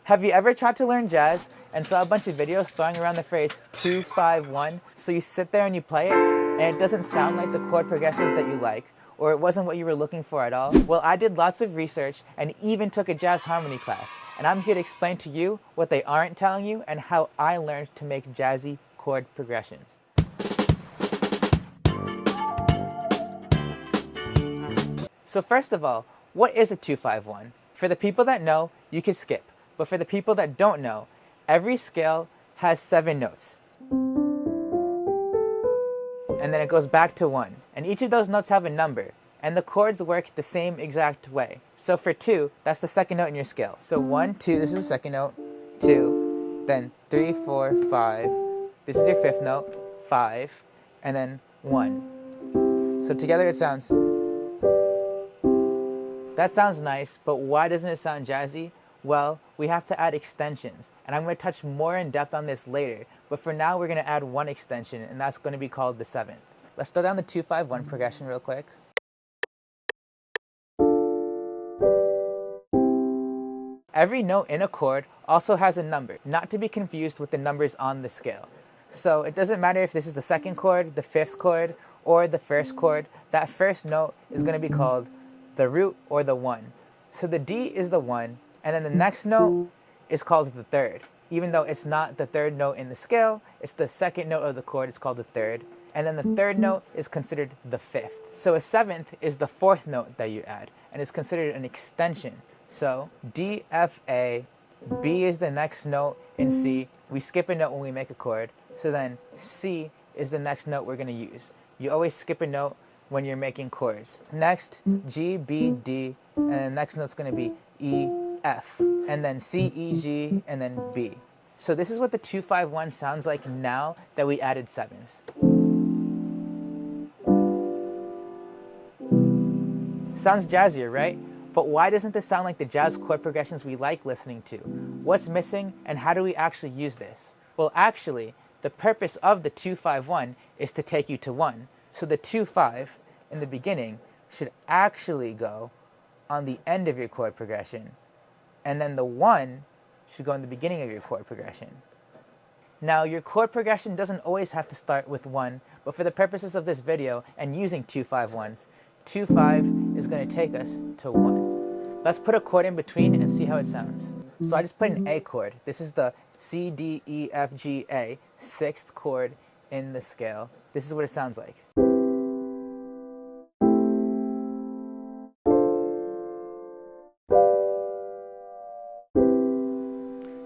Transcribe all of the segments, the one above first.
Have you ever tried to learn jazz and saw a bunch of videos throwing around the phrase 2-5-1? So you sit there and you play it, and it doesn't sound like the chord progressions that you like, or it wasn't what you were looking for at all? Well, I did lots of research and even took a jazz harmony class, and I'm here to explain to you what they aren't telling you and how I learned to make jazzy chord progressions. So first of all, what is a 2-5-1? For the people that know, you can skip. But for the people that don't know, every scale has 7 notes. And then it goes back to 1. And each of those notes have a number. And the chords work the same exact way. So for 2, that's the second note in your scale. So 1, 2, this is the second note, 2, then 3, 4, 5, this is your 5th note, 5, and then 1. So together it sounds... That sounds nice, but why doesn't it sound jazzy? Well, we have to add extensions, and I'm going to touch more in depth on this later, but for now we're going to add one extension, and that's going to be called the 7th. Let's throw down the 2-5-1 progression real quick. Every note in a chord also has a number, not to be confused with the numbers on the scale. So it doesn't matter if this is the 2nd chord, the 5th chord, or the 1st chord, that first note is going to be called the root or the 1. So the D is the 1, and then the next note is called the 3rd. Even though it's not the 3rd note in the scale, it's the 2nd note of the chord, it's called the 3rd. And then the 3rd note is considered the 5th. So a 7th is the 4th note that you add, and it's considered an extension. So D, F, A, B is the next note in C. We skip a note when we make a chord. So then C is the next note we're going to use. You always skip a note when you're making chords. Next, G, B, D, and the next note's going to be E, F, and then C, E, G, and then B. So this is what the 2-5-1 sounds like now that we added 7s. Sounds jazzier, right? But why doesn't this sound like the jazz chord progressions we like listening to? What's missing, and how do we actually use this? Well, actually, the purpose of the 2-5-1 is to take you to 1. So the 2-5 in the beginning should actually go on the end of your chord progression, and then the 1 should go in the beginning of your chord progression. Now, your chord progression doesn't always have to start with 1, but for the purposes of this video and using 2-5-1s, 2-5 is going to take us to 1. Let's put a chord in between and see how it sounds. So I just put an A chord. This is the C, D, E, F, G, A, 6th chord in the scale. This is what it sounds like.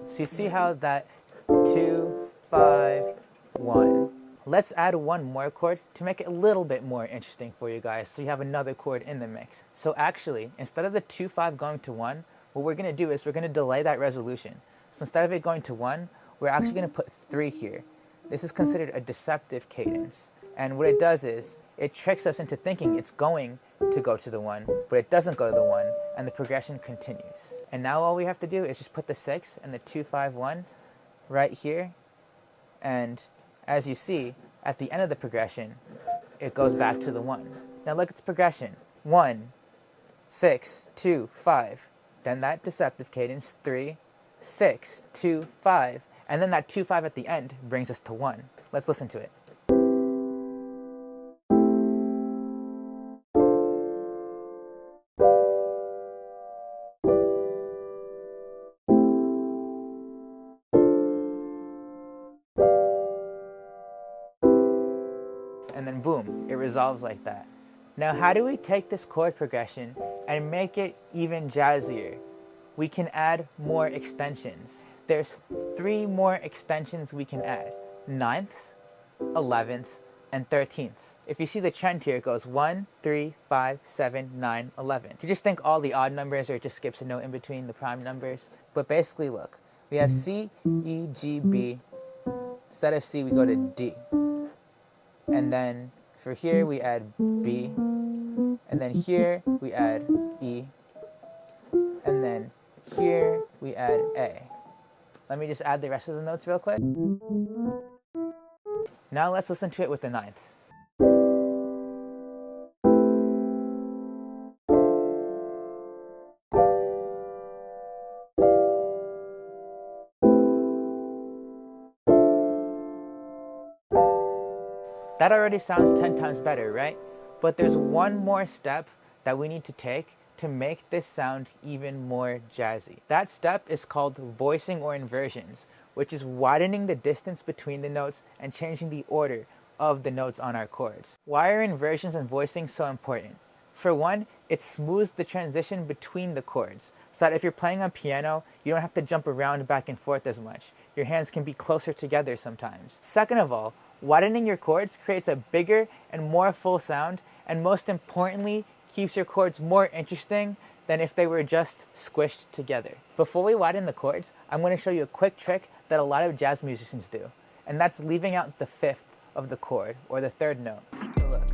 So you see how that 2-5-1. Let's add one more chord to make it a little bit more interesting for you guys, so you have another chord in the mix. So actually, instead of the 2-5 going to 1, what we're going to do is we're going to delay that resolution. So instead of it going to 1, we're actually going to put 3 here. This is considered a deceptive cadence. And what it does is, it tricks us into thinking it's going to go to the 1, but it doesn't go to the 1, and the progression continues. And now all we have to do is just put the 6 and the 2-5-1 right here, and as you see, at the end of the progression, it goes back to the 1. Now look at the progression. 1, 6, 2, 5. Then that deceptive cadence, 3, 6, 2, 5. And then that 2-5 at the end brings us to 1. Let's listen to it. And then boom, it resolves like that. Now how do we take this chord progression and make it even jazzier? We can add more extensions. There's 3 more extensions we can add: 9ths, 11ths, and 13ths. If you see the trend here, it goes 1, 3, 5, 7, 9, 11. You just think all the odd numbers, or it just skips a note in between the prime numbers. But basically look, we have C, E, G, B. Instead of C, we go to D. And then for here we add B, and then here we add E, and then here we add A. Let me just add the rest of the notes real quick. Now let's listen to it with the 9ths. That already sounds 10 times better, right? But there's one more step that we need to take to make this sound even more jazzy. That step is called voicing or inversions, which is widening the distance between the notes and changing the order of the notes on our chords. Why are inversions and voicing so important? For one, it smooths the transition between the chords, so that if you're playing on piano, you don't have to jump around back and forth as much. Your hands can be closer together sometimes. Second of all, widening your chords creates a bigger and more full sound, and most importantly, keeps your chords more interesting than if they were just squished together. Before we widen the chords, I'm going to show you a quick trick that a lot of jazz musicians do, and that's leaving out the fifth of the chord, or the third note. So look.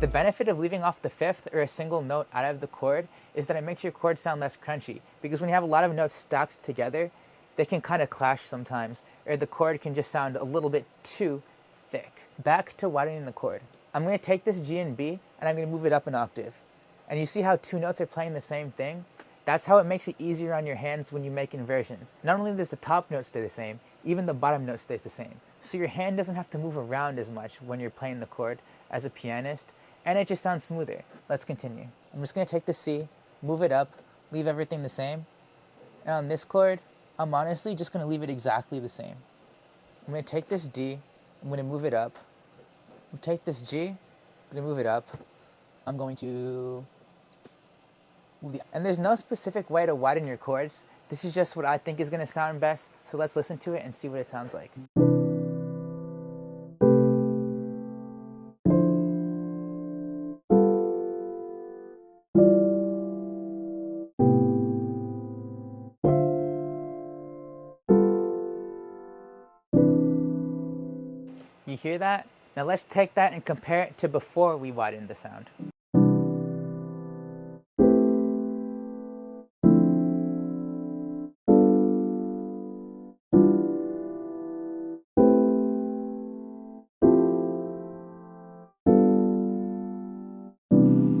The benefit of leaving off the fifth or a single note out of the chord is that it makes your chord sound less crunchy, because when you have a lot of notes stacked together, they can kind of clash sometimes, or the chord can just sound a little bit too thick. Back to widening the chord. I'm going to take this G and B and I'm going to move it up an octave. And you see how two notes are playing the same thing? That's how it makes it easier on your hands when you make inversions. Not only does the top note stay the same, even the bottom note stays the same. So your hand doesn't have to move around as much when you're playing the chord as a pianist, and it just sounds smoother. Let's continue. I'm just going to take the C, move it up, leave everything the same. And on this chord, I'm honestly just going to leave it exactly the same. I'm going to take this D, I'm going to move it up. I'm going to take this G, I'm going to move it up. I'm going to move the... And there's no specific way to widen your chords. This is just what I think is going to sound best. So let's listen to it and see what it sounds like. You hear that? Now let's take that and compare it to before we widened the sound.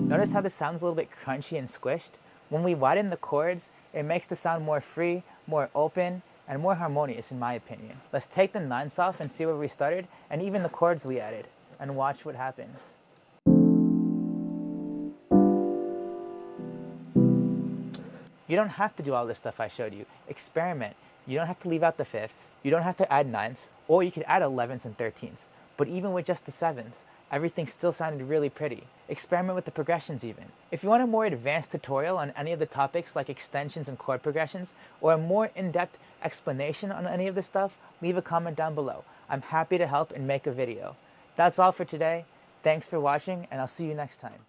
Notice how this sounds a little bit crunchy and squished? When we widen the chords, it makes the sound more free, more open, and more harmonious in my opinion. Let's take the ninths off and see where we started, and even the chords we added, and watch what happens. You don't have to do all this stuff I showed you. Experiment. You don't have to leave out the fifths, you don't have to add ninths, or you could add 11ths and 13ths. But even with just the sevenths, everything still sounded really pretty. Experiment with the progressions even. If you want a more advanced tutorial on any of the topics like extensions and chord progressions, or a more in-depth explanation on any of this stuff, leave a comment down below. I'm happy to help and make a video. That's all for today. Thanks for watching, and I'll see you next time.